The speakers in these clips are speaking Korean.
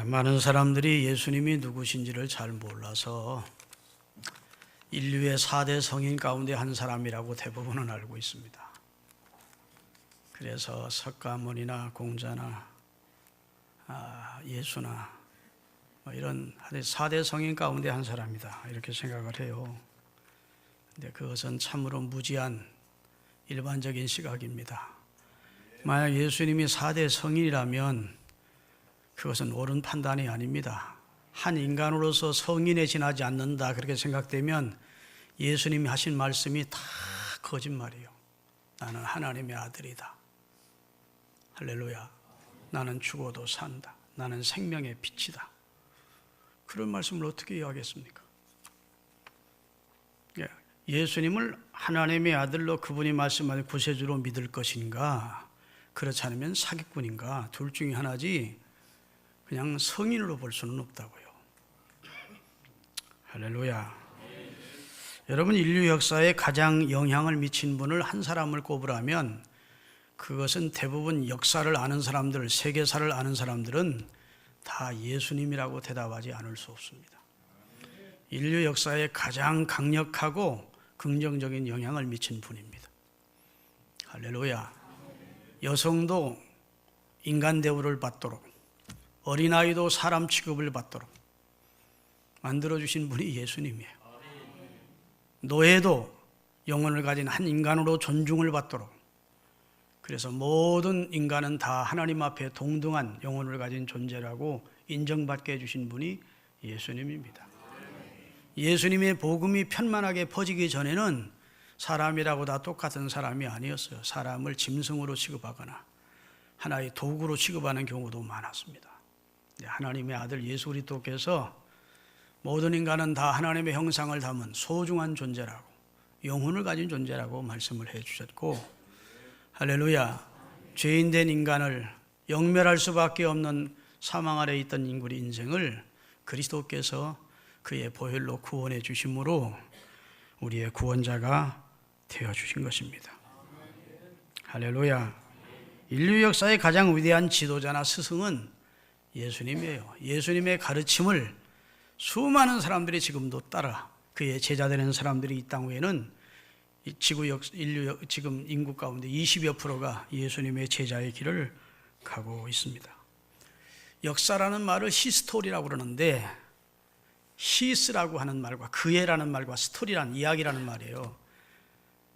많은 사람들이 예수님이 누구신지를 잘 몰라서 인류의 4대 성인 가운데 한 사람이라고 대부분은 알고 있습니다. 그래서 석가모니나 공자나 예수나 이런 4대 성인 가운데 한 사람이다 이렇게 생각을 해요. 근데 그것은 참으로 무지한 일반적인 시각입니다. 만약 예수님이 4대 성인이라면 그것은 옳은 판단이 아닙니다. 한 인간으로서 성인에 지나지 않는다 그렇게 생각되면 예수님이 하신 말씀이 다 거짓말이에요. 나는 하나님의 아들이다. 할렐루야. 나는 죽어도 산다. 나는 생명의 빛이다. 그런 말씀을 어떻게 이해하겠습니까? 예수님을 하나님의 아들로 그분이 말씀하신 구세주로 믿을 것인가, 그렇지 않으면 사기꾼인가, 둘 중에 하나지 그냥 성인으로 볼 수는 없다고요. 할렐루야. 여러분, 인류 역사에 가장 영향을 미친 분을 한 사람을 꼽으라면 그것은 대부분 역사를 아는 사람들, 세계사를 아는 사람들은 다 예수님이라고 대답하지 않을 수 없습니다. 인류 역사에 가장 강력하고 긍정적인 영향을 미친 분입니다. 할렐루야. 여성도 인간 대우를 받도록, 어린아이도 사람 취급을 받도록 만들어주신 분이 예수님이에요. 노예도 영혼을 가진 한 인간으로 존중을 받도록, 그래서 모든 인간은 다 하나님 앞에 동등한 영혼을 가진 존재라고 인정받게 해주신 분이 예수님입니다. 예수님의 복음이 편만하게 퍼지기 전에는 사람이라고 다 똑같은 사람이 아니었어요. 사람을 짐승으로 취급하거나 하나의 도구로 취급하는 경우도 많았습니다. 하나님의 아들 예수 그리스도께서 모든 인간은 다 하나님의 형상을 담은 소중한 존재라고, 영혼을 가진 존재라고 말씀을 해주셨고, 할렐루야. 죄인된 인간을 영멸할 수밖에 없는 사망 아래 있던 인간의 인생을 그리스도께서 그의 보혈로 구원해 주심으로 우리의 구원자가 되어 주신 것입니다. 할렐루야. 인류 역사의 가장 위대한 지도자나 스승은 예수님이에요. 예수님의 가르침을 수많은 사람들이 지금도 따라 그의 제자 되는 사람들이 이 땅 위에는 지금 인구 가운데 20여 %가 예수님의 제자의 길을 가고 있습니다. 역사라는 말을 히스토리라고 그러는데, 히스라고 하는 말과 그애라는 말과 스토리라는 이야기라는 말이에요.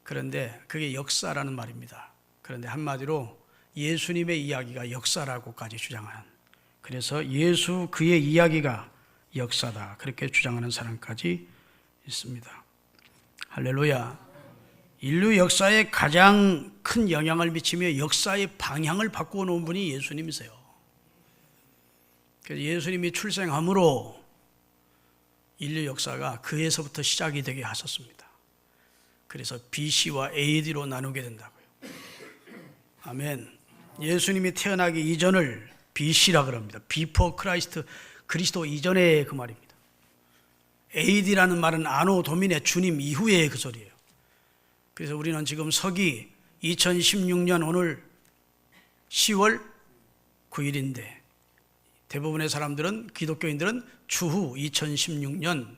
그런데 그게 역사라는 말입니다. 그런데 한마디로 예수님의 이야기가 역사라고까지 주장하는, 그래서 예수 그의 이야기가 역사다 그렇게 주장하는 사람까지 있습니다. 할렐루야. 인류 역사에 가장 큰 영향을 미치며 역사의 방향을 바꾸어 놓은 분이 예수님이세요. 그래서 예수님이 출생함으로 인류 역사가 그에서부터 시작이 되게 하셨습니다. 그래서 BC와 AD로 나누게 된다고요. 아멘. 예수님이 태어나기 이전을 BC라 그럽니다. Before Christ, 그리스도 이전의 그 말입니다. AD라는 말은 아노 도미네, 주님 이후의 그 소리예요. 그래서 우리는 지금 서기 2016년 오늘 10월 9일인데 대부분의 사람들은, 기독교인들은 주후 2016년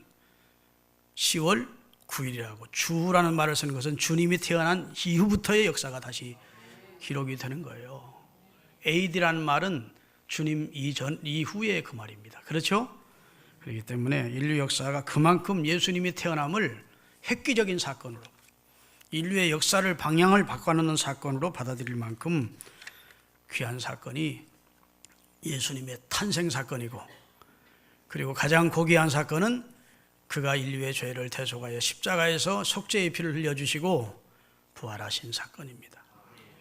10월 9일이라고, 주후라는 말을 쓰는 것은 주님이 태어난 이후부터의 역사가 다시 기록이 되는 거예요. AD라는 말은 주님 이후의 그 말입니다. 그렇죠? 그렇기 때문에 인류 역사가 그만큼 예수님이 태어남을 획기적인 사건으로, 인류의 역사를 방향을 바꿔놓는 사건으로 받아들일 만큼 귀한 사건이 예수님의 탄생 사건이고, 그리고 가장 고귀한 사건은 그가 인류의 죄를 대속하여 십자가에서 속죄의 피를 흘려주시고 부활하신 사건입니다.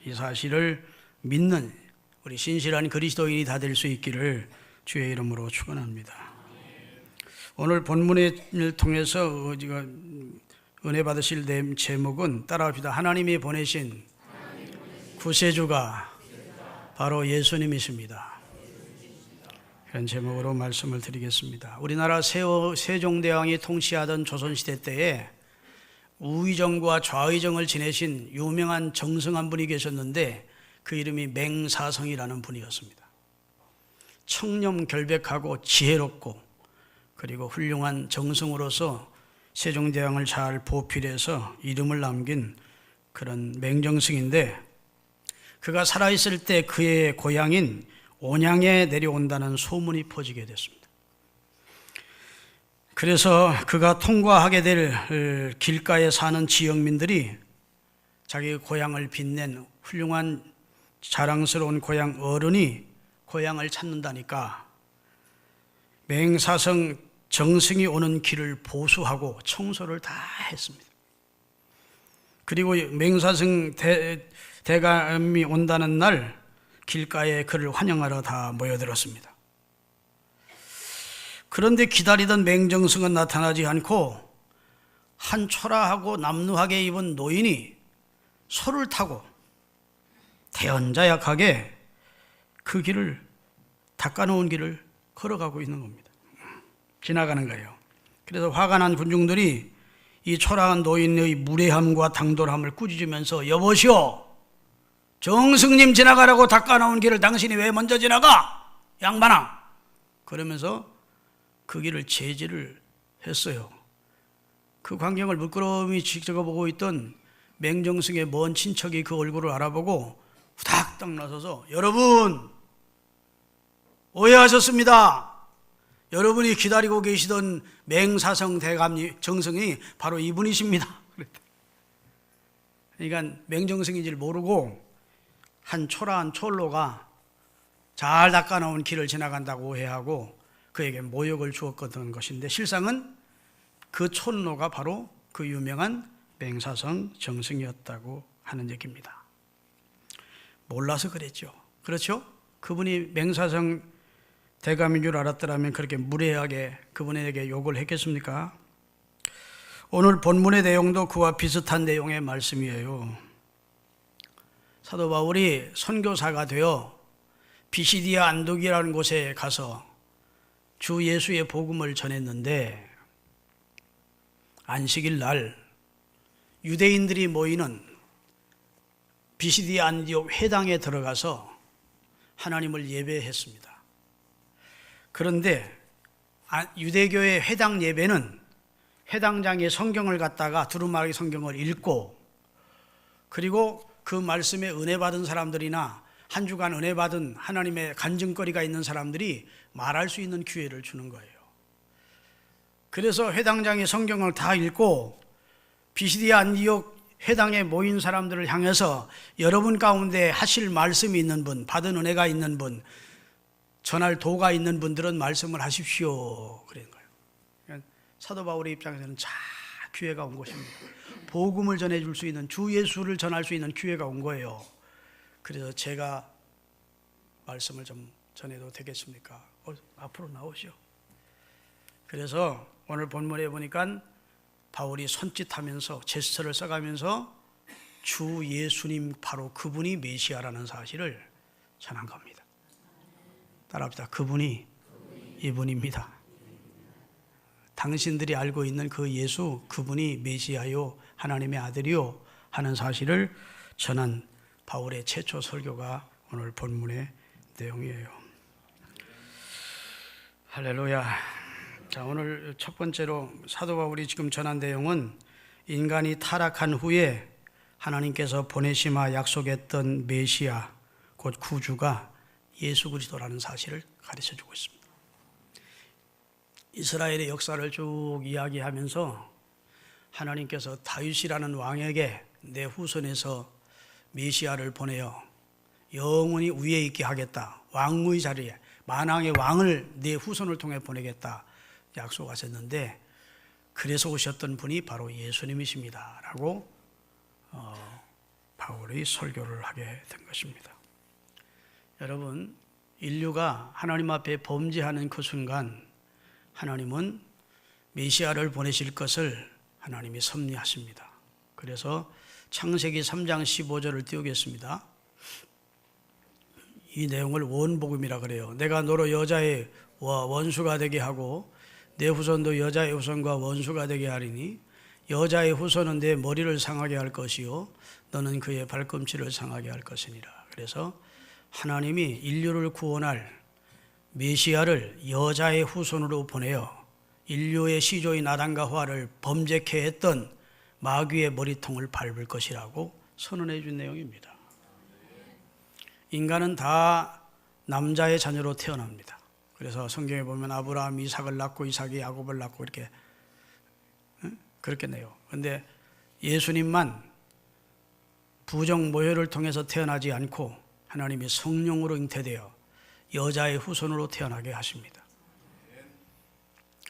이 사실을 믿는 우리 신실한 그리스도인이 다 될 수 있기를 주의 이름으로 축원합니다. 오늘 본문을 통해서 우리가 은혜 받으실 제목은 따라합시다. 하나님이 보내신 구세주가 바로 예수님이십니다. 그런 제목으로 말씀을 드리겠습니다. 우리나라 세종대왕이 통치하던 조선시대 때에 우의정과 좌의정을 지내신 유명한 정승한 분이 계셨는데 그 이름이 맹사성이라는 분이었습니다. 청렴결백하고 지혜롭고 그리고 훌륭한 정승으로서 세종대왕을 잘 보필해서 이름을 남긴 그런 맹정승인데, 그가 살아있을 때 그의 고향인 온양에 내려온다는 소문이 퍼지게 됐습니다. 그래서 그가 통과하게 될 길가에 사는 지역민들이 자기 고향을 빛낸 훌륭한 자랑스러운 고향 어른이 고향을 찾는다니까 맹사성 정승이 오는 길을 보수하고 청소를 다 했습니다. 그리고 맹사성 대감이 온다는 날 길가에 그를 환영하러 다 모여들었습니다. 그런데 기다리던 맹정승은 나타나지 않고 한 초라하고 남루하게 입은 노인이 소를 타고 대언자약하게 그 길을 닦아놓은 길을 걸어가고 있는 겁니다. 지나가는 거예요. 그래서 화가 난 군중들이 이 초라한 노인의 무례함과 당돌함을 꾸짖으면서 여보시오, 정승님 지나가라고 닦아놓은 길을 당신이 왜 먼저 지나가? 양반아! 그러면서 그 길을 제지를 했어요. 그 광경을 물끄러미 지켜보고 있던 맹정승의 먼 친척이 그 얼굴을 알아보고 후닥닥 나서서 여러분 오해하셨습니다. 여러분이 기다리고 계시던 맹사성 대감 정승이 바로 이분이십니다. 그러니까 맹정승인지를 모르고 한 초라한 촐로가 잘 닦아놓은 길을 지나간다고 오해하고 그에게 모욕을 주었던 것인데, 실상은 그 촌로가 바로 그 유명한 맹사성 정승이었다고 하는 얘기입니다. 몰라서 그랬죠. 그렇죠? 그분이 맹사성 대감인 줄 알았더라면 그렇게 무례하게 그분에게 욕을 했겠습니까? 오늘 본문의 내용도 그와 비슷한 내용의 말씀이에요. 사도 바울이 선교사가 되어 비시디아 안독이라는 곳에 가서 주 예수의 복음을 전했는데, 안식일 날 유대인들이 모이는 비시디아 안디옥 회당에 들어가서 하나님을 예배했습니다. 그런데 유대교의 회당 예배는 회당장에 성경을 갖다가 두루마리 성경을 읽고, 그리고 그 말씀에 은혜 받은 사람들이나 한 주간 은혜 받은 하나님의 간증거리가 있는 사람들이 말할 수 있는 기회를 주는 거예요. 그래서 회당장에 성경을 다 읽고 비시디아 안디옥 회당에 모인 사람들을 향해서 여러분 가운데 하실 말씀이 있는 분, 받은 은혜가 있는 분, 전할 도가 있는 분들은 말씀을 하십시오. 그런 거예요. 그러니까 사도 바울의 입장에서는 자 기회가 온 것입니다. 복음을 전해줄 수 있는, 주 예수를 전할 수 있는 기회가 온 거예요. 그래서 제가 말씀을 좀 전해도 되겠습니까? 앞으로 나오시오. 그래서 오늘 본문에 보니까 바울이 손짓하면서 제스처를 써가면서 주 예수님 바로 그분이 메시아라는 사실을 전한 겁니다. 따라합시다. 그분이 이분입니다. 당신들이 알고 있는 그 예수, 그분이 메시아요, 하나님의 아들이요 하는 사실을 전한 바울의 최초 설교가 오늘 본문의 내용이에요. 할렐루야. 자, 오늘 첫 번째로 사도 바울이 지금 전한 내용은 인간이 타락한 후에 하나님께서 보내심하 약속했던 메시아, 곧 구주가 예수 그리스도라는 사실을 가르쳐주고 있습니다. 이스라엘의 역사를 쭉 이야기하면서 하나님께서 다윗이라는 왕에게 내 후손에서 메시아를 보내어 영원히 위에 있게 하겠다. 왕의 자리에 만왕의 왕을 내 후손을 통해 보내겠다 약속하셨는데, 그래서 오셨던 분이 바로 예수님이십니다 라고 바울이 설교를 하게 된 것입니다. 여러분, 인류가 하나님 앞에 범죄하는 그 순간 하나님은 메시아를 보내실 것을 하나님이 섭리하십니다. 그래서 창세기 3장 15절을 띄우겠습니다. 이 내용을 원복음이라 그래요. 내가 너로 여자의 원수가 되게 하고 내 후손도 여자의 후손과 원수가 되게 하리니 여자의 후손은 내 머리를 상하게 할 것이요 너는 그의 발꿈치를 상하게 할 것이니라. 그래서 하나님이 인류를 구원할 메시아를 여자의 후손으로 보내어 인류의 시조인 아담과 하와를 범죄케 했던 마귀의 머리통을 밟을 것이라고 선언해 준 내용입니다. 인간은 다 남자의 자녀로 태어납니다. 그래서 성경에 보면 아브라함이 이삭을 낳고 이삭이 야곱을 낳고 이렇게 그렇게 내요. 그런데 예수님만 부정 모혈을 통해서 태어나지 않고 하나님이 성령으로 잉태되어 여자의 후손으로 태어나게 하십니다.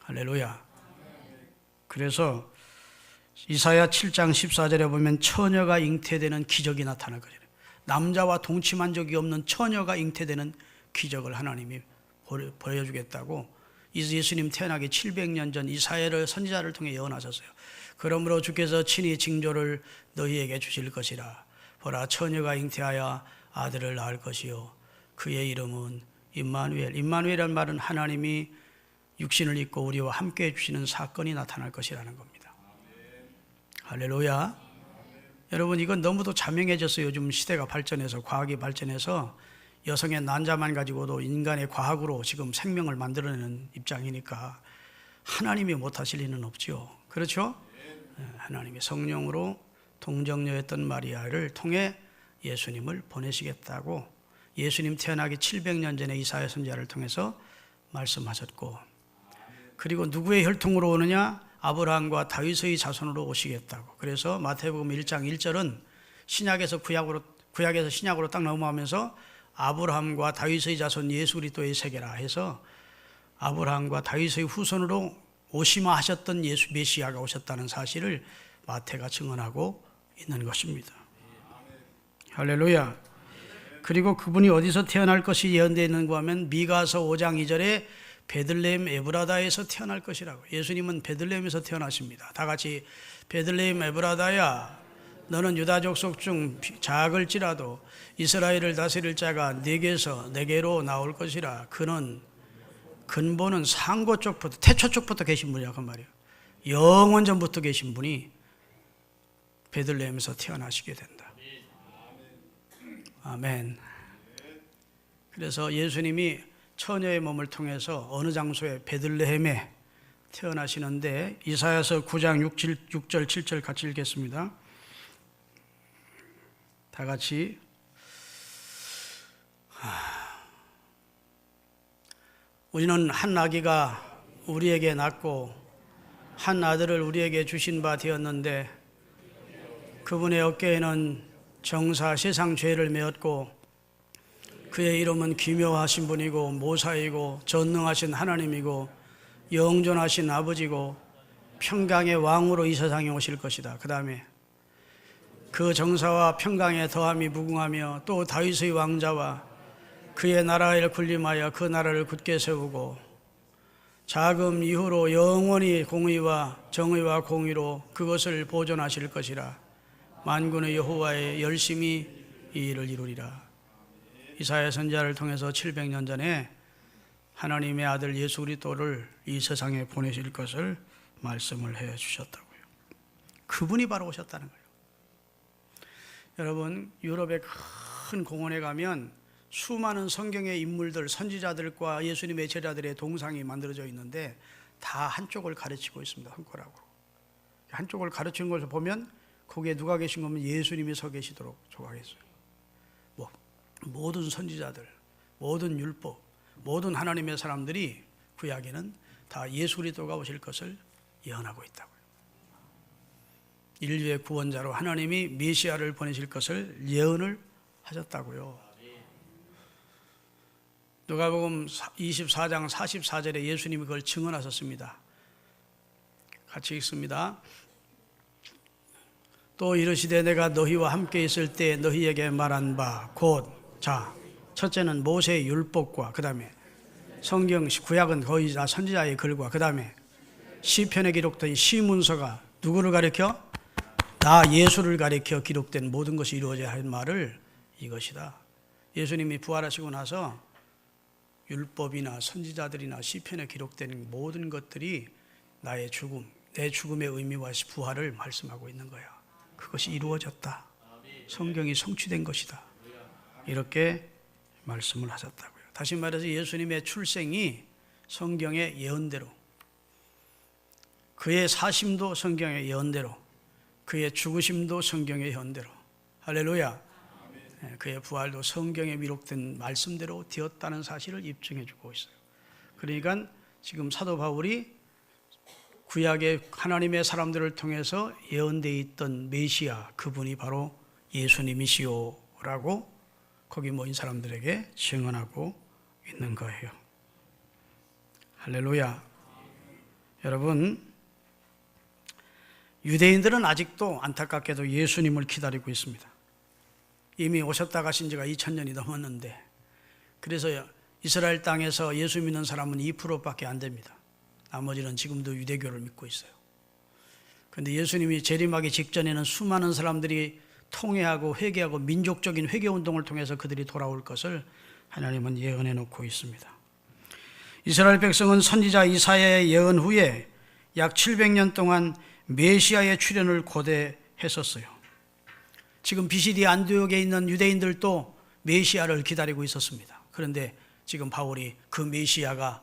할렐루야. 그래서 이사야 7장 14절에 보면 처녀가 잉태되는 기적이 나타날 거예요. 남자와 동침한 적이 없는 처녀가 잉태되는 기적을 하나님이 보여주겠다고 예수님 태어나기 700년 전 이사야를 선지자를 통해 예언하셨어요. 그러므로 주께서 친히 징조를 너희에게 주실 것이라. 보라, 처녀가 잉태하여 아들을 낳을 것이요 그의 이름은 임마누엘. 임마누엘이라는 말은 하나님이 육신을 입고 우리와 함께 해주시는 사건이 나타날 것이라는 겁니다. 할렐루야. 여러분, 이건 너무도 자명해졌어요. 요즘 시대가 발전해서, 과학이 발전해서 여성의 난자만 가지고도 인간의 과학으로 지금 생명을 만들어내는 입장이니까 하나님이 못하실 리는 없죠. 그렇죠? 하나님이 성령으로 동정녀였던 마리아를 통해 예수님을 보내시겠다고 예수님 태어나기 700년 전에 이사야 선지자를 통해서 말씀하셨고, 그리고 누구의 혈통으로 오느냐? 아브라함과 다윗의 자손으로 오시겠다고. 그래서 마태복음 1장 1절은 구약에서 신약으로 딱 넘어가면서 아브라함과 다윗의 자손 예수 그리스도의 세계라 해서 아브라함과 다윗의 후손으로 오시마 하셨던 예수 메시아가 오셨다는 사실을 마태가 증언하고 있는 것입니다. 할렐루야. 그리고 그분이 어디서 태어날 것이 예언되어 있는가 하면 미가서 5장 2절에 베들레헴 에브라다에서 태어날 것이라고. 예수님은 베들레헴에서 태어나십니다. 다 같이 베들레헴 에브라다야, 너는 유다 족속 중 작을지라도 이스라엘을 다스릴 자가 내게로 나올 것이라. 그는 근본은 상고 쪽부터, 태초 쪽부터 계신 분이야 그 말이에요. 영원 전부터 계신 분이 베들레헴에서 태어나시게 된다. 아멘. 그래서 예수님이 처녀의 몸을 통해서 어느 장소에 베들레헴에 태어나시는데 이사야서 9장 6절 7절 같이 읽겠습니다. 다 같이. 우리는 한 아기가 우리에게 낳고 한 아들을 우리에게 주신 바 되었는데 그분의 어깨에는 정사 세상 죄를 메었고 그의 이름은 기묘하신 분이고 모사이고 전능하신 하나님이고 영존하신 아버지고 평강의 왕으로 이 세상에 오실 것이다. 그 다음에 그 정사와 평강의 더함이 무궁하며 또 다윗의 왕자와 그의 나라를 군림하여 그 나라를 굳게 세우고 자금 이후로 영원히 공의와 정의와 공의로 그것을 보존하실 것이라. 만군의 여호와의 열심히 이 일을 이루리라. 이사야 선지자를 통해서 700년 전에 하나님의 아들 예수 그리스도를 이 세상에 보내실 것을 말씀을 해 주셨다고요. 그분이 바로 오셨다는 거예요. 여러분, 유럽의 큰 공원에 가면 수많은 성경의 인물들, 선지자들과 예수님의 제자들의 동상이 만들어져 있는데 다 한쪽을 가르치고 있습니다. 손가락으로. 한쪽을 가르치는 것을 보면 거기에 누가 계신 거면 예수님이 서 계시도록 조각했어요. 모든 선지자들, 모든 율법, 모든 하나님의 사람들이 구약에는 다 예수 그리스도가 오실 것을 예언하고 있다고요. 인류의 구원자로 하나님이 메시아를 보내실 것을 예언을 하셨다고요. 누가복음 24장 44절에 예수님이 그걸 증언하셨습니다. 같이 읽습니다. 또 이르시되 내가 너희와 함께 있을 때 너희에게 말한 바 곧. 자, 첫째는 모세의 율법과 그 다음에 성경 구약은 거의 다 선지자의 글과 그 다음에 시편에 기록된 시문서가 누구를 가리켜? 나 예수를 가리켜 기록된 모든 것이 이루어져야 할 말을 이것이다. 예수님이 부활하시고 나서 율법이나 선지자들이나 시편에 기록된 모든 것들이 나의 죽음, 내 죽음의 의미와 부활을 말씀하고 있는 거야. 그것이 이루어졌다. 성경이 성취된 것이다. 이렇게 말씀을 하셨다고요. 다시 말해서 예수님의 출생이 성경의 예언대로, 그의 사심도 성경의 예언대로, 그의 죽으심도 성경의 예언대로, 할렐루야, 그의 부활도 성경에 기록된 말씀대로 되었다는 사실을 입증해 주고 있어요. 그러니까 지금 사도 바울이 구약의 하나님의 사람들을 통해서 예언되어 있던 메시아, 그분이 바로 예수님이시오라고 거기 모인 사람들에게 증언하고 있는 거예요. 할렐루야. 여러분, 유대인들은 아직도 안타깝게도 예수님을 기다리고 있습니다. 이미 오셨다 가신 지가 2000년이 넘었는데, 그래서 이스라엘 땅에서 예수 믿는 사람은 2%밖에 안 됩니다. 나머지는 지금도 유대교를 믿고 있어요. 그런데 예수님이 재림하기 직전에는 수많은 사람들이 통회하고 회개하고 민족적인 회개운동을 통해서 그들이 돌아올 것을 하나님은 예언해 놓고 있습니다. 이스라엘 백성은 선지자 이사야의 예언 후에 약 700년 동안 메시아의 출현을 고대했었어요. 지금 BCD 안디옥에 있는 유대인들도 메시아를 기다리고 있었습니다. 그런데 지금 바울이 그 메시아가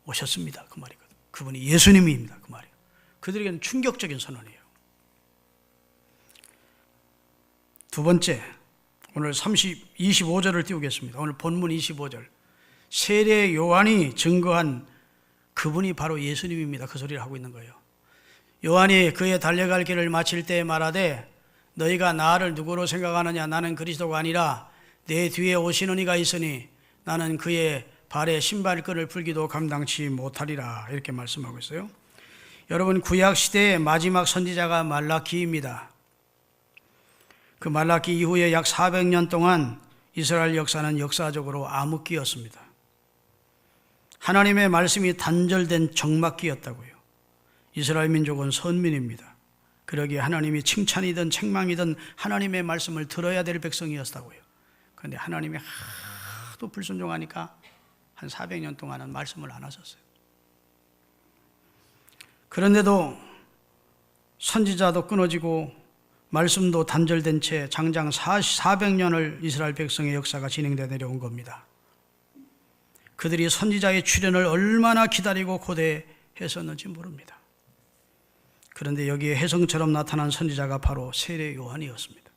오셨습니다. 그 말이거든요. 그분이 예수님입니다. 그 말이에요. 그들에게는 충격적인 선언이에요. 두 번째, 오늘 25절을 띄우겠습니다. 오늘 본문 25절. 세례 요한이 증거한 그분이 바로 예수님입니다. 그 소리를 하고 있는 거예요. 요한이 그의 달려갈 길을 마칠 때 말하되 너희가 나를 누구로 생각하느냐? 나는 그리스도가 아니라 내 뒤에 오시는 이가 있으니 나는 그의 발에 신발끈을 풀기도 감당치 못하리라. 이렇게 말씀하고 있어요. 여러분, 구약 시대의 마지막 선지자가 말라기입니다. 그 말라기 이후에 약 400년 동안 이스라엘 역사는 역사적으로 암흑기였습니다. 하나님의 말씀이 단절된 적막기였다고요. 이스라엘 민족은 선민입니다. 그러기에 하나님이 칭찬이든 책망이든 하나님의 말씀을 들어야 될 백성이었다고요. 그런데 하나님이 하도 불순종하니까 한 400년 동안은 말씀을 안 하셨어요. 그런데도 선지자도 끊어지고 말씀도 단절된 채 장장 400년을 이스라엘 백성의 역사가 진행되어 내려온 겁니다. 그들이 선지자의 출현을 얼마나 기다리고 고대했었는지 모릅니다. 그런데 여기에 혜성처럼 나타난 선지자가 바로 세례 요한이었습니다.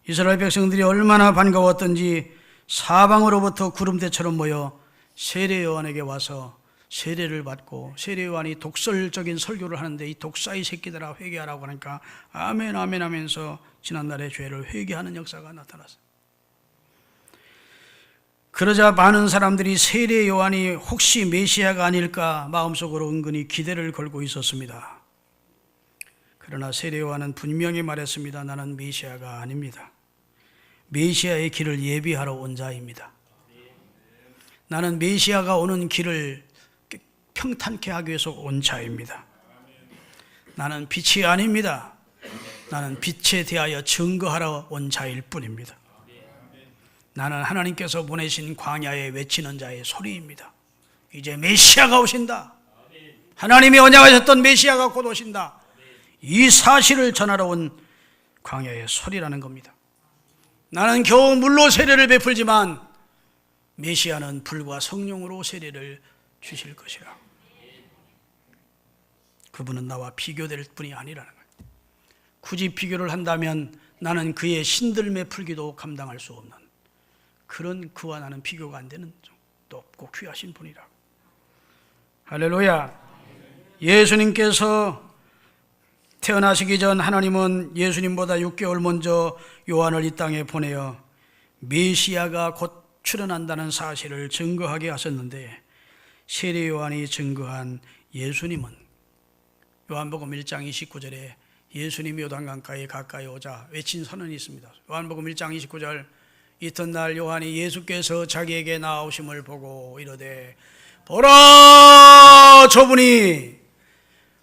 이스라엘 백성들이 얼마나 반가웠던지 사방으로부터 구름대처럼 모여 세례 요한에게 와서 세례를 받고, 세례 요한이 독설적인 설교를 하는데 이 독사의 새끼들아 회개하라고 하니까 아멘 아멘 하면서 지난날의 죄를 회개하는 역사가 나타났어요. 그러자 많은 사람들이 세례 요한이 혹시 메시아가 아닐까 마음속으로 은근히 기대를 걸고 있었습니다. 그러나 세례 요한은 분명히 말했습니다. 나는 메시아가 아닙니다. 메시아의 길을 예비하러 온 자입니다. 나는 메시아가 오는 길을 평탄케 하기 위해서 온 자입니다. 나는 빛이 아닙니다. 나는 빛에 대하여 증거하러 온 자일 뿐입니다. 나는 하나님께서 보내신 광야에 외치는 자의 소리입니다. 이제 메시아가 오신다. 하나님이 언약하셨던 메시아가 곧 오신다. 이 사실을 전하러 온 광야의 소리라는 겁니다. 나는 겨우 물로 세례를 베풀지만 메시아는 불과 성령으로 세례를 주실 것이라. 그분은 나와 비교될 뿐이 아니라는 거예요. 굳이 비교를 한다면 나는 그의 신들매 풀기도 감당할 수 없는 그런 그와 나는 비교가 안 되는 높고 귀하신 분이라고. 할렐루야. 예수님께서 태어나시기 전 하나님은 예수님보다 6개월 먼저 요한을 이 땅에 보내어 메시아가 곧 출현한다는 사실을 증거하게 하셨는데, 세례 요한이 증거한 예수님은 요한복음 1장 29절에 예수님이 요단강가에 가까이 오자 외친 선언이 있습니다. 요한복음 1장 29절, 이튿날 요한이 예수께서 자기에게 나오심을 보고 이르되 보라, 저분이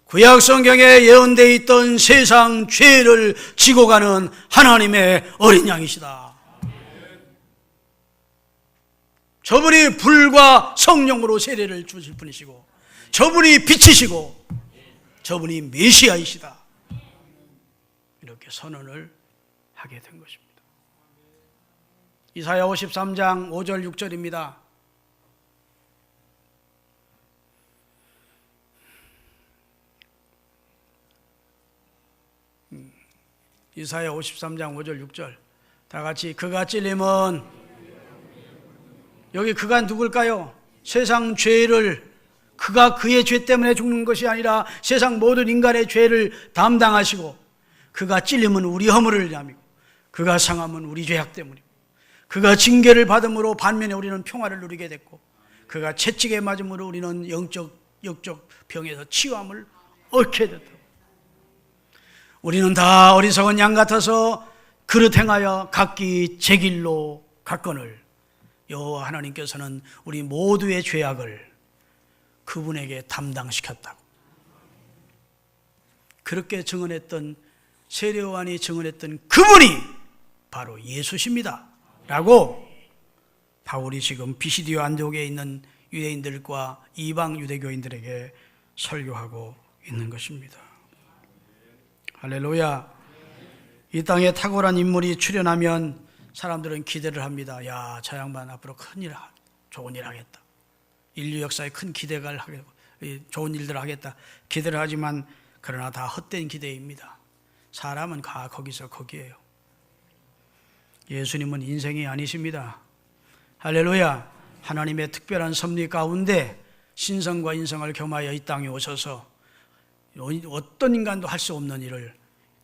구약 성경에 예언되어 있던 세상 죄를 지고 가는 하나님의 어린 양이시다. 저분이 불과 성령으로 세례를 주실 분이시고, 저분이 빛이시고, 저분이 메시아이시다. 이렇게 선언을 하게 된 것입니다. 이사야 53장 5절 6절입니다. 이사야 53장 5절 6절 다 같이 그가 찔림은 여기 그가 누굴까요? 세상 죄를 그가 그의 죄 때문에 죽는 것이 아니라 세상 모든 인간의 죄를 담당하시고 그가 찔림은 우리 허물을 냠이고 그가 상함은 우리 죄악 때문이고 그가 징계를 받음으로 반면에 우리는 평화를 누리게 됐고 그가 채찍에 맞음으로 우리는 영적 병에서 치유함을 얻게 됐다. 우리는 다 어리석은 양 같아서 그릇 행하여 각기 제 길로 갔거늘 여호와 하나님께서는 우리 모두의 죄악을 그분에게 담당시켰다고. 그렇게 증언했던 세례요한이 증언했던 그분이 바로 예수십니다 라고 바울이 지금 비시디오 안디옥에 있는 유대인들과 이방 유대교인들에게 설교하고 있는 것입니다. 할렐루야. 이 땅에 탁월한 인물이 출현하면 사람들은 기대를 합니다. 야, 저 양반 앞으로 좋은 일 하겠다. 인류 역사에 큰 기대를 하겠고 좋은 일들을 하겠다 기대를 하지만 그러나 다 헛된 기대입니다. 사람은 거기서 거기에요. 예수님은 인생이 아니십니다. 할렐루야. 하나님의 특별한 섭리 가운데 신성과 인성을 겸하여 이 땅에 오셔서 어떤 인간도 할 수 없는 일을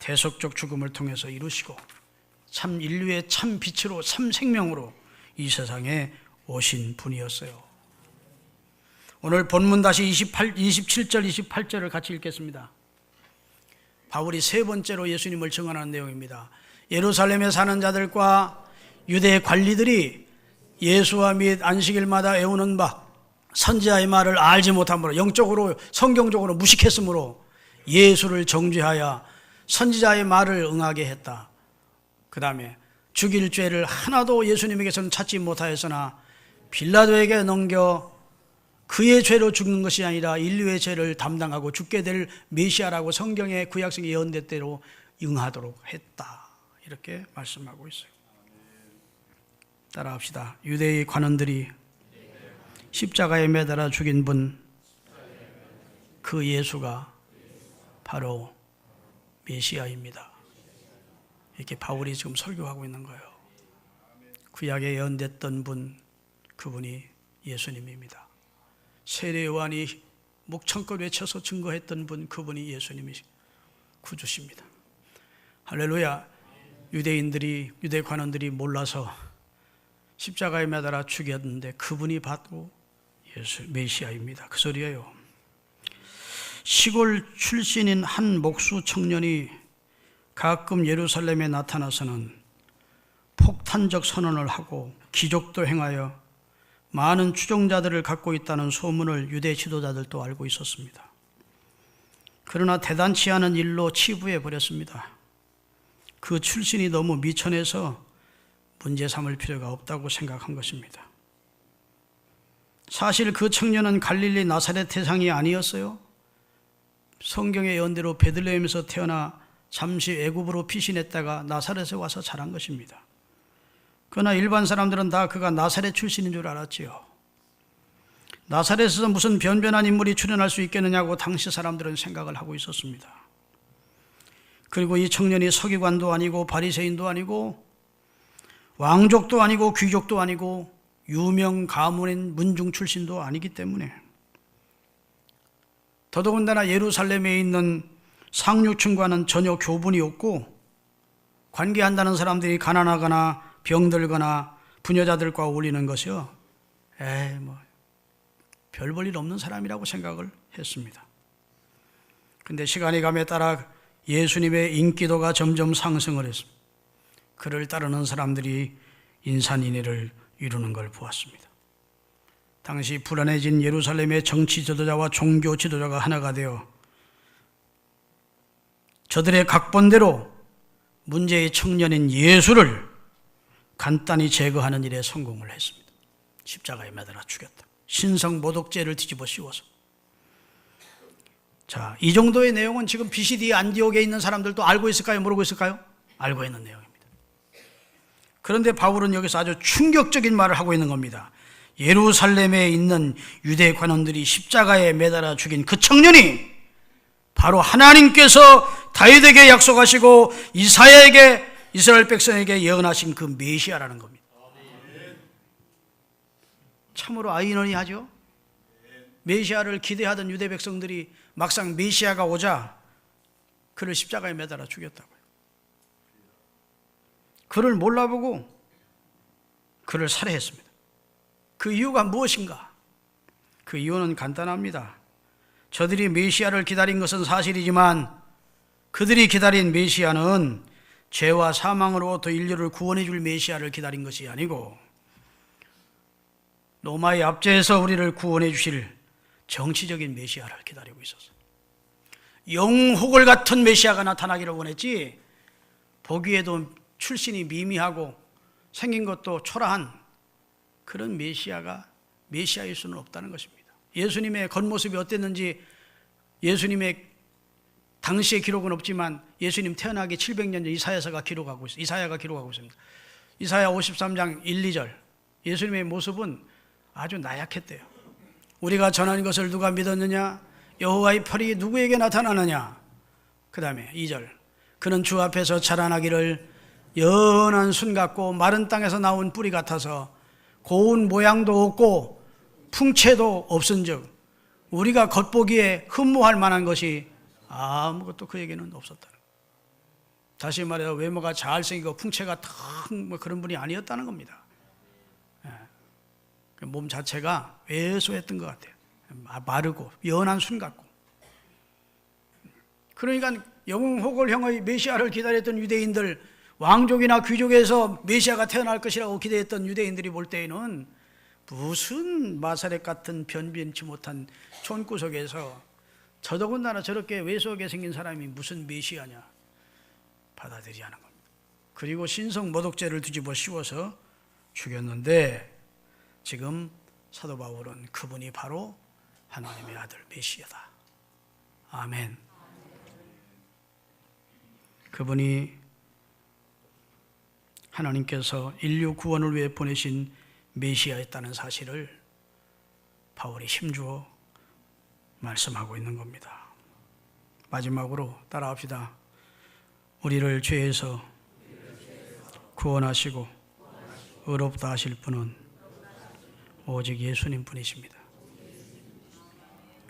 대속적 죽음을 통해서 이루시고 참 인류의 참 빛으로 참 생명으로 이 세상에 오신 분이었어요. 오늘 본문 다시 27절 28절을 같이 읽겠습니다. 바울이 세 번째로 예수님을 증언하는 내용입니다. 예루살렘에 사는 자들과 유대 관리들이 예수와 및 안식일마다 애우는 바 선지자의 말을 알지 못함으로 영적으로 성경적으로 무식했으므로 예수를 정죄하여 선지자의 말을 응하게 했다. 그 다음에 죽일 죄를 하나도 예수님에게서는 찾지 못하였으나 빌라도에게 넘겨 그의 죄로 죽는 것이 아니라 인류의 죄를 담당하고 죽게 될 메시아라고 성경의 구약성의 예언대로 응하도록 했다. 이렇게 말씀하고 있어요. 따라합시다. 유대의 관원들이 십자가에 매달아 죽인 분, 그 예수가 바로 메시아입니다. 이렇게 바울이 지금 설교하고 있는 거예요. 구약에 예언됐던 분, 그분이 예수님입니다. 세례 요한이 목청껏 외쳐서 증거했던 분, 그분이 예수님이 구주십니다. 할렐루야. 유대 관원들이 몰라서 십자가에 매달아 죽였는데 그분이 바로 예수 메시아입니다. 그 소리예요. 시골 출신인 한 목수 청년이 가끔 예루살렘에 나타나서는 폭탄적 선언을 하고 기적도 행하여 많은 추종자들을 갖고 있다는 소문을 유대 지도자들도 알고 있었습니다. 그러나 대단치 않은 일로 치부해 버렸습니다. 그 출신이 너무 미천해서 문제 삼을 필요가 없다고 생각한 것입니다. 사실 그 청년은 갈릴리 나사렛 태상이 아니었어요. 성경의 예언대로 베들레헴에서 태어나 잠시 애굽으로 피신했다가 나사렛에 와서 자란 것입니다. 그러나 일반 사람들은 다 그가 나사렛 출신인 줄 알았지요. 나사렛에서 무슨 변변한 인물이 출현할 수 있겠느냐고 당시 사람들은 생각을 하고 있었습니다. 그리고 이 청년이 서기관도 아니고 바리새인도 아니고 왕족도 아니고 귀족도 아니고 유명 가문인 문중 출신도 아니기 때문에 더더군다나 예루살렘에 있는 상류층과는 전혀 교분이 없고 관계한다는 사람들이 가난하거나 병들거나 부녀자들과 어울리는 것이요. 별 볼 일 없는 사람이라고 생각을 했습니다. 그런데 시간이 감에 따라 예수님의 인기도가 점점 상승을 했습니다. 그를 따르는 사람들이 인산인해를 이루는 걸 보았습니다. 당시 불안해진 예루살렘의 정치 지도자와 종교 지도자가 하나가 되어 저들의 각본대로 문제의 청년인 예수를 간단히 제거하는 일에 성공을 했습니다. 십자가에 매달아 죽였다. 신성 모독죄를 뒤집어 씌워서. 자, 이 정도의 내용은 지금 비시디 안디옥에 있는 사람들도 알고 있을까요? 모르고 있을까요? 알고 있는 내용입니다. 그런데 바울은 여기서 아주 충격적인 말을 하고 있는 겁니다. 예루살렘에 있는 유대 관원들이 십자가에 매달아 죽인 그 청년이 바로 하나님께서 다윗에게 약속하시고 이사야에게, 이스라엘 백성에게 예언하신 그 메시아라는 겁니다. 참으로 아이러니하죠. 메시아를 기대하던 유대 백성들이 막상 메시아가 오자 그를 십자가에 매달아 죽였다고요. 그를 몰라보고 그를 살해했습니다. 그 이유가 무엇인가? 그 이유는 간단합니다. 저들이 메시아를 기다린 것은 사실이지만 그들이 기다린 메시아는 죄와 사망으로부터 인류를 구원해 줄 메시아를 기다린 것이 아니고 로마의 압제에서 우리를 구원해 주실 정치적인 메시아를 기다리고 있었어요. 영호글 같은 메시아가 나타나기를 원했지, 보기에도 출신이 미미하고 생긴 것도 초라한 그런 메시아가 메시아일 수는 없다는 것입니다. 예수님의 겉모습이 어땠는지 예수님의 당시의 기록은 없지만 예수님 태어나기 700년 전 이사야가 기록하고 있습니다. 이사야 53장 1, 2절. 예수님의 모습은 아주 나약했대요. 우리가 전하는 것을 누가 믿었느냐? 여호와의 팔이 누구에게 나타나느냐? 그 다음에 2절. 그는 주 앞에서 자라나기를 연한 순 같고 마른 땅에서 나온 뿌리 같아서 고운 모양도 없고 풍채도 없은즉 우리가 겉보기에 흠모할 만한 것이 아무것도 그에게는 없었다는 거예요. 다시 말해서 외모가 잘생기고 풍채가 뭐 그런 분이 아니었다는 겁니다. 몸 자체가 왜소했던 것 같아요. 마르고 연한 순 같고. 그러니까 영호골형의 메시아를 기다렸던 유대인들, 왕족이나 귀족에서 메시아가 태어날 것이라고 기대했던 유대인들이 볼 때에는 무슨 마사렛 같은 변변치 못한 촌구석에서 더더군다나 저렇게 왜소하게 생긴 사람이 무슨 메시아냐 받아들이지 않은 겁니다. 그리고 신성 모독죄를 뒤집어 씌워서 죽였는데 지금 사도 바울은 그분이 바로 하나님의 아들 메시아다. 아멘. 그분이 하나님께서 인류 구원을 위해 보내신 메시아였다는 사실을 바울이 힘주어 말씀하고 있는 겁니다. 마지막으로 따라합시다. 우리를 죄에서 구원하시고 의롭다 하실 분은 오직 예수님 분이십니다.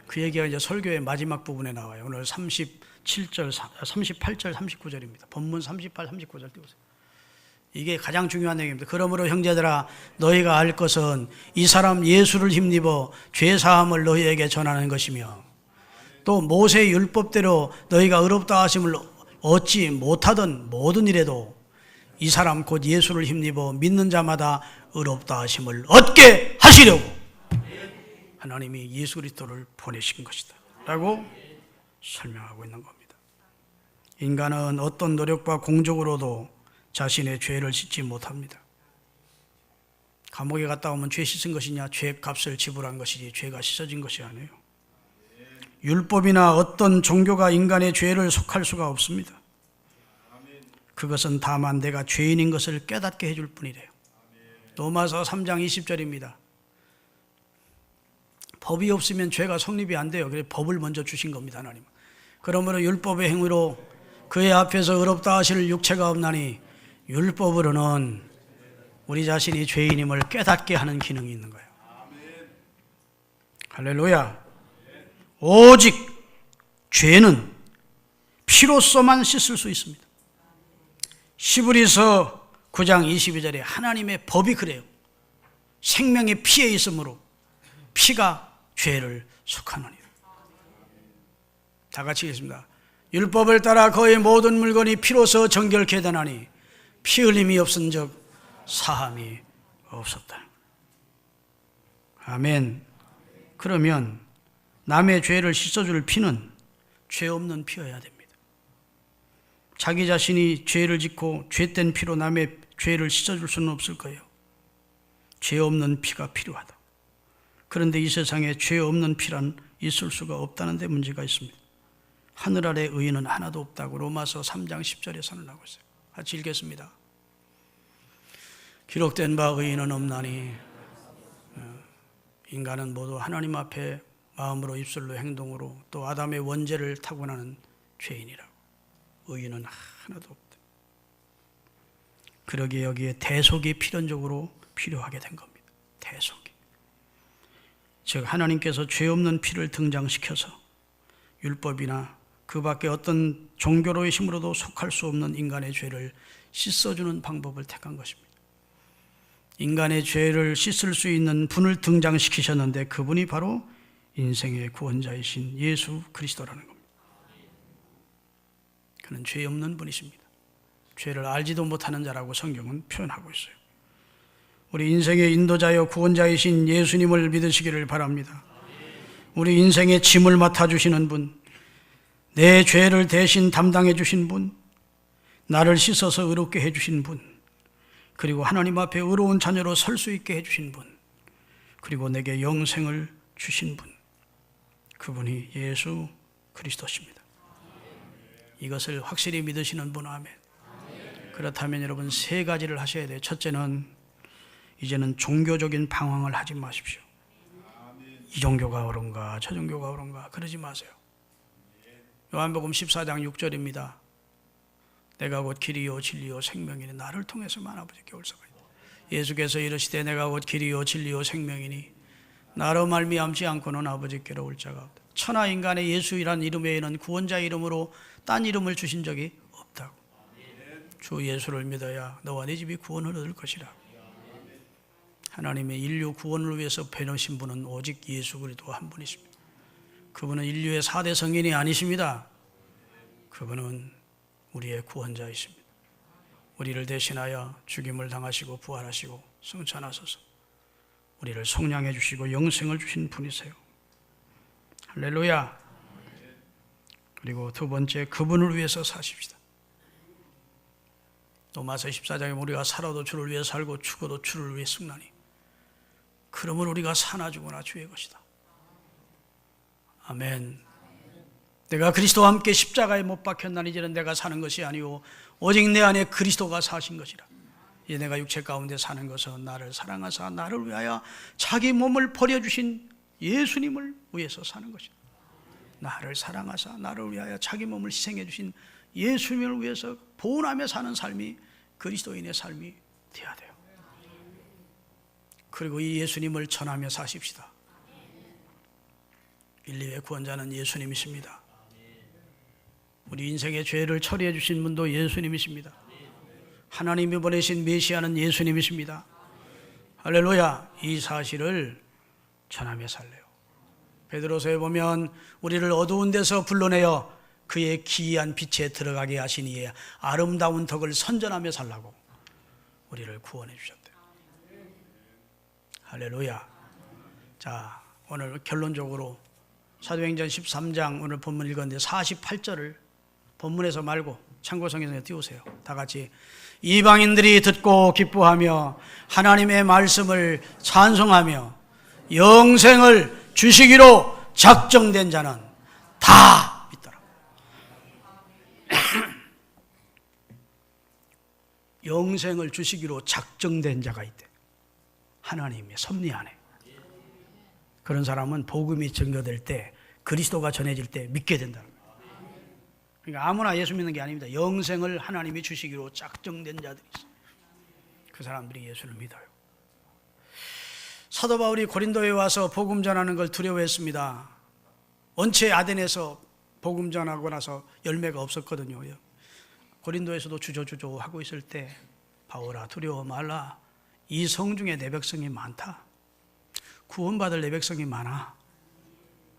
그 얘기가 이제 설교의 마지막 부분에 나와요. 오늘 38절, 39절입니다. 본문 38, 39절 띄우세요. 이게 가장 중요한 내용입니다. 그러므로 형제들아, 너희가 알 것은 이 사람 예수를 힘입어 죄사함을 너희에게 전하는 것이며 또 모세의 율법대로 너희가 의롭다 하심을 얻지 못하던 모든 일에도 이 사람 곧 예수를 힘입어 믿는 자마다 의롭다 하심을 얻게 하시려고 하나님이 예수 그리스도를 보내신 것이다 라고 설명하고 있는 겁니다. 인간은 어떤 노력과 공적으로도 자신의 죄를 씻지 못합니다. 감옥에 갔다 오면 죄 씻은 것이냐? 죄 값을 지불한 것이지 죄가 씻어진 것이 아니에요. 율법이나 어떤 종교가 인간의 죄를 속할 수가 없습니다. 그것은 다만 내가 죄인인 것을 깨닫게 해줄 뿐이래요. 로마서 3장 20절입니다. 법이 없으면 죄가 성립이 안 돼요. 그래서 법을 먼저 주신 겁니다, 하나님. 그러므로 율법의 행위로 그의 앞에서 의롭다 하실 육체가 없나니 율법으로는 우리 자신이 죄인임을 깨닫게 하는 기능이 있는 거예요. 할렐루야. 오직 죄는 피로서만 씻을 수 있습니다. 히브리서 9장 22절에 하나님의 법이 그래요. 생명의 피에 있으므로 피가 죄를 속하느니라. 다 같이 읽겠습니다. 율법을 따라 거의 모든 물건이 피로서 정결케 되나니 피 흘림이 없은즉 사함이 없었다. 아멘. 그러면 남의 죄를 씻어줄 피는 죄 없는 피여야 됩니다. 자기 자신이 죄를 짓고 죄된 피로 남의 죄를 씻어줄 수는 없을 거예요. 죄 없는 피가 필요하다. 그런데 이 세상에 죄 없는 피란 있을 수가 없다는 데 문제가 있습니다. 하늘 아래 의인은 하나도 없다고 로마서 3장 10절에 선언하고 있어요. 같이 읽겠습니다. 기록된 바 의인은 없나니 인간은 모두 하나님 앞에 마음으로 입술로 행동으로 또 아담의 원죄를 타고나는 죄인이라고. 의인은 하나도 없다. 그러기에 여기에 대속이 필연적으로 필요하게 된 겁니다. 대속이. 즉 하나님께서 죄 없는 피를 등장시켜서 율법이나 그 밖에 어떤 종교로의 힘으로도 속할 수 없는 인간의 죄를 씻어주는 방법을 택한 것입니다. 인간의 죄를 씻을 수 있는 분을 등장시키셨는데 그분이 바로 인생의 구원자이신 예수 그리스도라는 겁니다. 그는 죄 없는 분이십니다. 죄를 알지도 못하는 자라고 성경은 표현하고 있어요. 우리 인생의 인도자여 구원자이신 예수님을 믿으시기를 바랍니다. 우리 인생의 짐을 맡아주시는 분, 내 죄를 대신 담당해 주신 분, 나를 씻어서 의롭게 해주신 분, 그리고 하나님 앞에 의로운 자녀로 설 수 있게 해주신 분, 그리고 내게 영생을 주신 분, 그분이 예수 그리스도십니다. 이것을 확실히 믿으시는 분, 아멘. 그렇다면 여러분 세 가지를 하셔야 돼요. 첫째는 이제는 종교적인 방황을 하지 마십시오. 이 종교가 옳은가 저 종교가 옳은가 그러지 마세요. 요한복음 14장 6절입니다. 내가 곧 길이요 진리요 생명이니 나를 통해서만 아버지께 올 수가 있다. 예수께서 이르시되 내가 곧 길이요 진리요 생명이니 나로 말미암지 않고는 아버지께로 올 자가 없다. 천하 인간의 예수이란 이름 외에는 구원자 이름으로 딴 이름을 주신 적이 없다고. 주 예수를 믿어야 너와 네 집이 구원을 얻을 것이라. 하나님의 인류 구원을 위해서 배놓으신 분은 오직 예수 그리스도 한 분이십니다. 그분은 인류의 4대 성인이 아니십니다. 그분은 우리의 구원자이십니다. 우리를 대신하여 죽임을 당하시고 부활하시고 승천하소서 우리를 속량해 주시고 영생을 주신 분이세요. 할렐루야. 그리고 두 번째, 그분을 위해서 사십시다. 로마서 14장에 우리가 살아도 주를 위해 살고 죽어도 주를 위해 죽나니 그러면 우리가 사나 죽으나 주의 것이다. 아멘. 내가 그리스도와 함께 십자가에 못 박혔나니 이제는 내가 사는 것이 아니오 오직 내 안에 그리스도가 사신 것이라. 이제 내가 육체 가운데 사는 것은 나를 사랑하사 나를 위하여 자기 몸을 버려주신 예수님을 위해서 사는 것이다. 나를 사랑하사 나를 위하여 자기 몸을 희생해 주신 예수님을 위해서 보온하며 사는 삶이 그리스도인의 삶이 되어야 돼요. 그리고 이 예수님을 전하며 사십시다. 인류의 구원자는 예수님이십니다. 우리 인생의 죄를 처리해 주신 분도 예수님이십니다. 하나님이 보내신 메시아는 예수님이십니다. 할렐루야. 이 사실을 전하며 살래요. 베드로서에 보면 우리를 어두운 데서 불러내어 그의 기이한 빛에 들어가게 하신 이의 아름다운 덕을 선전하며 살라고 우리를 구원해 주셨대요. 할렐루야. 자, 오늘 결론적으로 사도행전 13장 오늘 본문 읽었는데 48절을 본문에서 말고 참고성경에 띄우세요. 다 같이. 이방인들이 듣고 기뻐하며 하나님의 말씀을 찬송하며 영생을 주시기로 작정된 자는 다 믿더라. 영생을 주시기로 작정된 자가 있대. 하나님의 섭리 안에. 그런 사람은 복음이 증거될 때, 그리스도가 전해질 때 믿게 된다는 거예요. 그러니까 아무나 예수 믿는 게 아닙니다. 영생을 하나님이 주시기로 작정된 자들이 있어요. 그 사람들이 예수를 믿어요. 사도 바울이 고린도에 와서 복음 전하는 걸 두려워했습니다. 원체 아덴에서 복음 전하고 나서 열매가 없었거든요. 고린도에서도 주저주저 하고 있을 때 바울아 두려워 말라. 이 성 중에 내 백성이 많다. 구원받을 내 백성이 많아.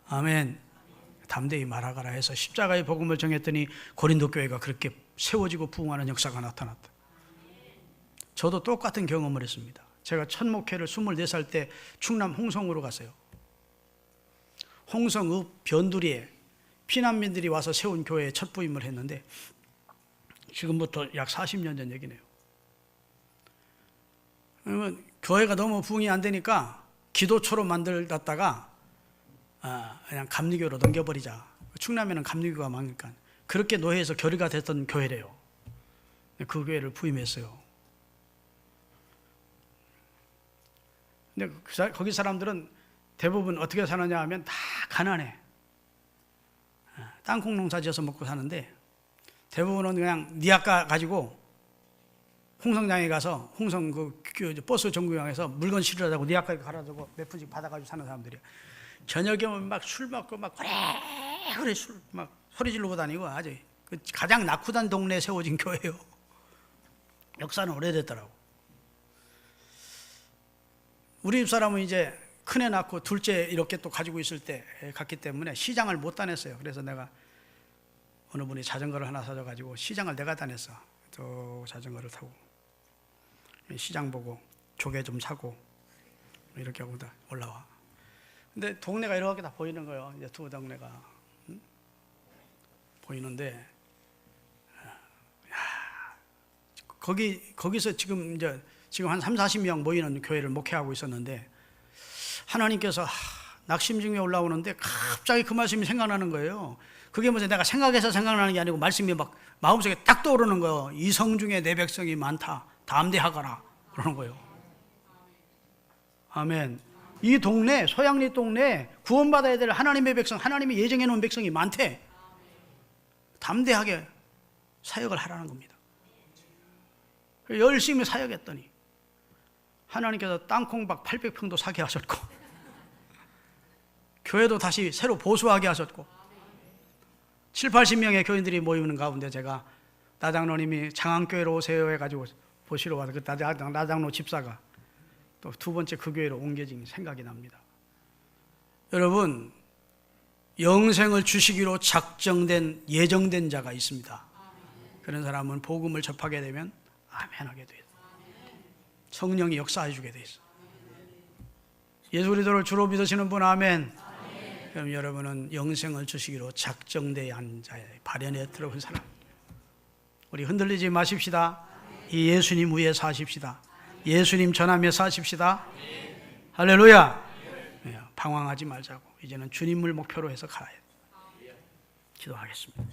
아멘. 담대히 말하거라 해서 십자가의 복음을 정했더니 고린도 교회가 그렇게 세워지고 부흥하는 역사가 나타났다. 저도 똑같은 경험을 했습니다. 제가 첫 목회를 24살 때 충남 홍성으로 갔어요. 홍성읍 변두리에 피난민들이 와서 세운 교회에 첫 부임을 했는데 지금부터 약 40년 전 얘기네요. 그러면 교회가 너무 부흥이 안 되니까 기도초로 만들었다가 그냥 감리교로 넘겨버리자. 충남에는 감리교가 많으니까 그렇게 노회에서 결의가 됐던 교회래요. 그 교회를 부임했어요. 근데 거기 사람들은 대부분 어떻게 사느냐 하면 다 가난해. 땅콩 농사 지어서 먹고 사는데 대부분은 그냥 니아까 가지고 홍성장에 가서 홍성 그 버스 정류장에서 물건 실으려고 니아까 갈아주고 몇 푼씩 받아가지고 사는 사람들이야. 저녁에 오면 막 술 먹고 막 그래 술 막 소리 지르고 다니고 아주 그 가장 낙후단 동네에 세워진 교회예요. 역사는 오래됐더라고. 우리 집사람은 이제 큰애 낳고 둘째 이렇게 또 가지고 있을 때 갔기 때문에 시장을 못 다녔어요. 그래서 내가 어느 분이 자전거를 하나 사줘가지고 시장을 내가 다녔어. 또 자전거를 타고 시장 보고 조개 좀 사고 이렇게 하고 올라와. 근데 동네가 이렇게 다 보이는 거예요. 이제 두 동네가 보이는데, 거기서 지금 한 30-40명 모이는 교회를 목회하고 있었는데 하나님께서 낙심 중에 올라오는데 갑자기 그 말씀이 생각나는 거예요. 그게 뭐지? 내가 생각해서 생각나는 게 아니고 말씀이 막 마음속에 딱 떠오르는 거예요. 이성 중에 내 백성이 많다. 담대하거라. 그러는 거예요. 아멘. 이 동네, 소양리 동네 구원받아야 될 하나님의 백성, 하나님이 예정해 놓은 백성이 많대. 담대하게 사역을 하라는 겁니다. 열심히 사역했더니 하나님께서 땅콩박 800평도 사게 하셨고 교회도 다시 새로 보수하게 하셨고 70-80명의 교인들이 모이는 가운데 제가 나장로님이 장안교회로 오세요 해가지고 보시러 와서 그 나장로 집사가 또 두 번째 그 교회로 옮겨진 생각이 납니다. 여러분, 영생을 주시기로 작정된 예정된 자가 있습니다. 그런 사람은 복음을 접하게 되면 아멘하게 돼요. 성령이 역사해 주게 돼 있어. 예수 그리스도를 주로 믿으시는 분 아멘. 그럼 여러분은 영생을 주시기로 작정된 자의 발현에 들어온 사람. 우리 흔들리지 마십시다. 이 예수님 위에 사십시다. 예수님 전하며 사십시다. 할렐루야. 방황하지 말자고. 이제는 주님을 목표로 해서 가야 돼. 기도하겠습니다.